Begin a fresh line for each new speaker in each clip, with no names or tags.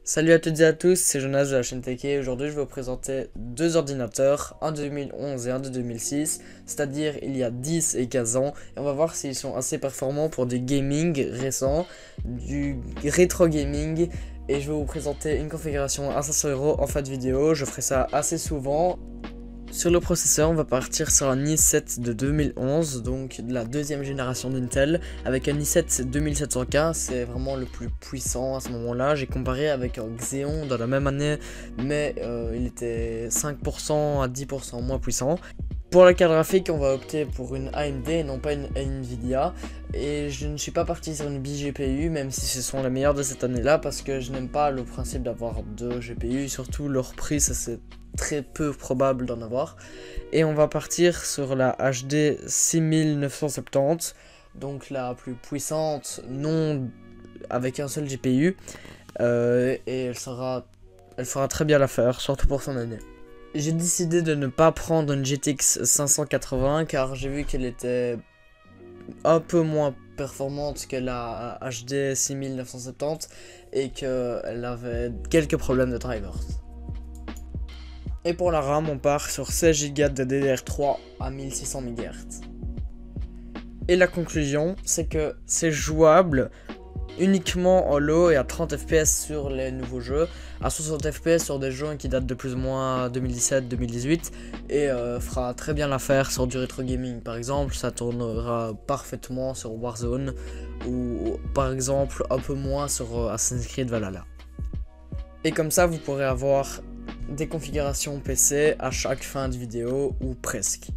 Salut à toutes et à tous, c'est Jonas de la chaîne Tech et aujourd'hui je vais vous présenter deux ordinateurs, un de 2011 et un de 2006, c'est-à-dire il y a 10 et 15 ans, et on va voir s'ils sont assez performants pour du gaming récent, du rétro gaming, et je vais vous présenter une configuration à 500 € en fin de vidéo. Je ferai ça assez souvent. Sur le processeur, on va partir sur un i7 de 2011, donc de la deuxième génération d'Intel, avec un i7 2700K, c'est vraiment le plus puissant à ce moment-là. J'ai comparé avec un Xeon dans la même année, mais il était 5% à 10% moins puissant. Pour la carte graphique, on va opter pour une AMD et non pas une Nvidia. Et je ne suis pas parti sur une BGPU, même si ce sont les meilleures de cette année-là, parce que je n'aime pas le principe d'avoir deux GPU, surtout leur prix, ça c'est très peu probable d'en avoir. Et on va partir sur la HD 6970, donc la plus puissante, non avec un seul GPU, et elle fera très bien l'affaire, surtout pour son année. J'ai décidé de ne pas prendre une GTX 580 car j'ai vu qu'elle était un peu moins performante que la HD 6970 et qu'elle avait quelques problèmes de drivers. Et pour la RAM, on part sur 16 Go de DDR3 à 1600 MHz. Et la conclusion, c'est que c'est jouable uniquement en low et à 30 fps sur les nouveaux jeux, à 60 fps sur des jeux qui datent de plus ou moins 2017-2018 et fera très bien l'affaire sur du rétro gaming. Par exemple, ça tournera parfaitement sur Warzone ou par exemple un peu moins sur Assassin's Creed Valhalla. Et comme ça, vous pourrez avoir des configurations PC à chaque fin de vidéo ou presque.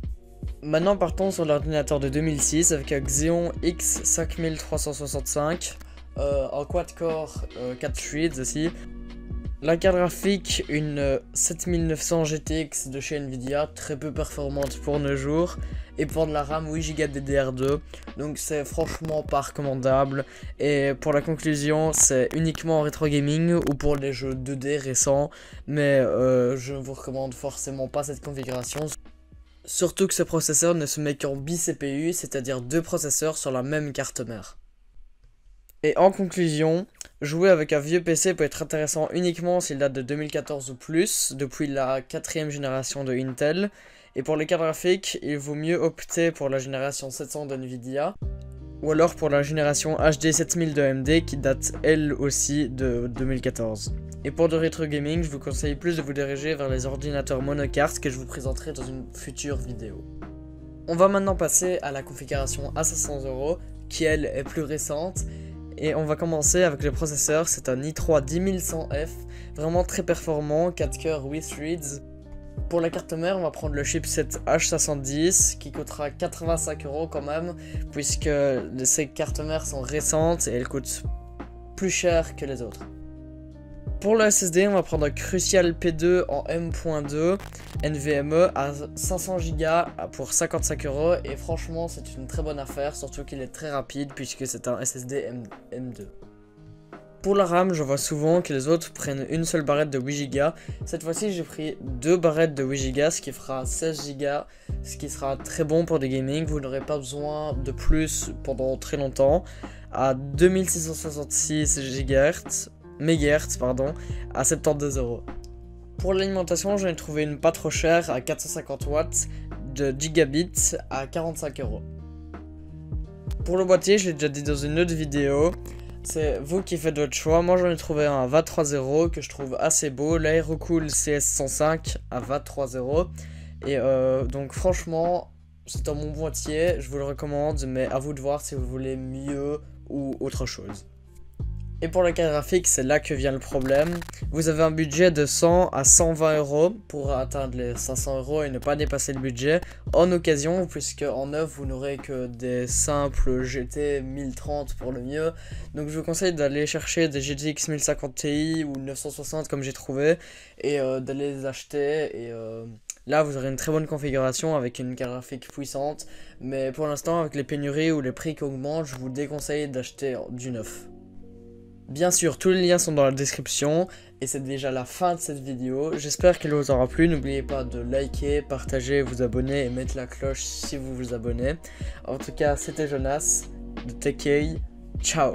Maintenant partons sur l'ordinateur de 2006 avec un Xeon X5365, un quad-core 4 threads aussi. La carte graphique, une 7900 GTX de chez Nvidia, très peu performante pour nos jours. Et pour de la RAM, 8 Go DDR2, donc c'est franchement pas recommandable. Et pour la conclusion, c'est uniquement en rétro gaming ou pour les jeux 2D récents. Mais je ne vous recommande forcément pas cette configuration. Surtout que ce processeur ne se met qu'en bi-CPU, c'est-à-dire deux processeurs sur la même carte mère. Et en conclusion, jouer avec un vieux PC peut être intéressant uniquement s'il date de 2014 ou plus, depuis la 4ème génération de Intel. Et pour les cartes graphiques, il vaut mieux opter pour la génération 700 de Nvidia, ou alors pour la génération HD 7000 de AMD qui date elle aussi de 2014. Et pour du rétro gaming, je vous conseille plus de vous diriger vers les ordinateurs monocartes que je vous présenterai dans une future vidéo. On va maintenant passer à la configuration à 500 €, qui elle est plus récente. Et on va commencer avec le processeur, c'est un i3 10100F, vraiment très performant, 4 cœurs 8 threads. Pour la carte mère, on va prendre le chipset H510 qui coûtera 85 € quand même, puisque ces cartes mères sont récentes et elles coûtent plus cher que les autres. Pour le SSD, on va prendre un Crucial P2 en M.2 NVMe à 500 Go pour 55 € et franchement c'est une très bonne affaire, surtout qu'il est très rapide puisque c'est un SSD M2. Pour la RAM, je vois souvent que les autres prennent une seule barrette de 8 Go. Cette fois-ci, j'ai pris deux barrettes de 8 Go, ce qui fera 16 Go, ce qui sera très bon pour des gaming. Vous n'aurez pas besoin de plus pendant très longtemps. À 2666 MHz, à 72 €. Pour l'alimentation, j'en ai trouvé une pas trop chère à 450 watts de gigabit à 45 €. Pour le boîtier, je l'ai déjà dit dans une autre vidéo, c'est vous qui faites votre choix. Moi j'en ai trouvé un à 23 € que je trouve assez beau, l'Aerocool CS105 à 23 €. Et donc franchement, c'est un bon boîtier, je vous le recommande, mais à vous de voir si vous voulez mieux ou autre chose. Et pour la carte graphique, c'est là que vient le problème. Vous avez un budget de 100 à 120 € pour atteindre les 500 € et ne pas dépasser le budget en occasion, puisque en neuf vous n'aurez que des simples GT 1030 pour le mieux. Donc je vous conseille d'aller chercher des GTX 1050 Ti ou 960 comme j'ai trouvé et d'aller les acheter. Et là vous aurez une très bonne configuration avec une carte graphique puissante. Mais pour l'instant, avec les pénuries ou les prix qui augmentent, je vous déconseille d'acheter du neuf. Bien sûr, tous les liens sont dans la description et c'est déjà la fin de cette vidéo. J'espère qu'elle vous aura plu. N'oubliez pas de liker, partager, vous abonner et mettre la cloche si vous vous abonnez. En tout cas, c'était Jonas de TechEye. Ciao!